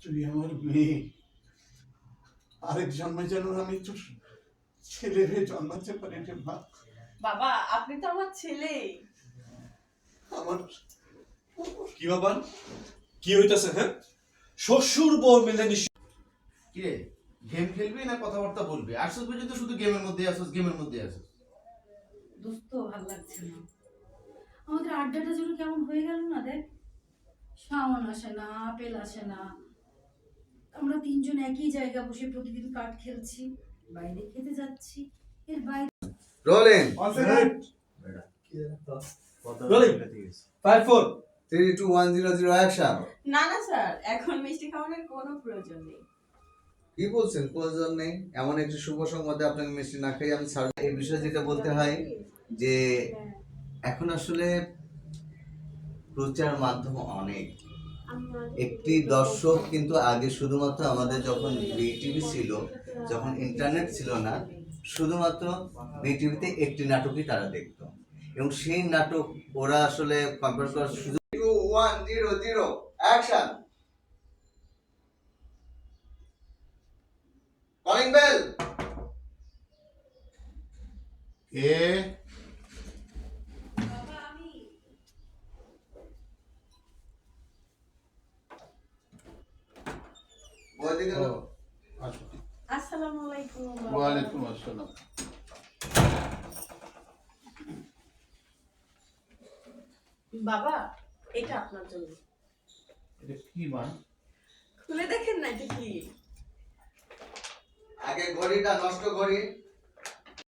তুই আমার মেয়ে, আরেক জন্মে যেন আমি তোর ছেলে হয়ে জন্মাতে পারি রে মা। বাবা আপনি তো আমার ছেলে। আমার কি ব্যাপার, কি হইতাছে? হ্যাঁ, শ্বশুর বউ মিলে কি রে, গেম খেলবি না কথাবার্তা বলবি? আসছ পর্যন্ত শুধু গেমের মধ্যে আসছ, গেমের মধ্যে আসছ। দোস্ত ভালো লাগছে না, আমাদের আড্ডাটা যেন কেমন হয়ে গেল না। দেখ, শাওন আসে না, আপেল আসে না, আমরা তিনজন একই জায়গা বসে প্রতিদিন কার্ড খেলছি, বাইরে খেতে যাচ্ছি, এর বাইরে রোলিং রোলিং 5 4 3 2 1 0 0 অ্যাকশন। না না স্যার, এখন মিষ্টি খাওয়ানোর কোনো প্রয়োজন নেই। কি বলছেন প্রয়োজন নেই? এমন একটি শুভ সংবাদে আপনাকে মিষ্টি না খাই আমি ছাড়। এই বিষয়ে যেটা বলতে হয় যে এখন আসলে প্রচার মাধ্যম অনেক। একটি দর্শক কিন্তু আগে শুধুমাত্র আমাদের যখন বিটিভি ছিল, যখন ইন্টারনেট ছিল না, শুধুমাত্র বিটিভিতে একটি নাটকই তারা দেখত এবং সেই নাটক ওরা আসলে কম্পেয়ার করার সুযোগ। 2 1 0 0 অ্যাকশন। Calling bell. কে? ওইদিকে ও, আসো। আসসালামু আলাইকুম। ওয়ালাইকুম আসসালাম। বাবা এটা আপনার জন্য। এটা কি মা? খুলে দেখেন না এটা কি। আগে ঘড়িটা নষ্ট ঘড়ি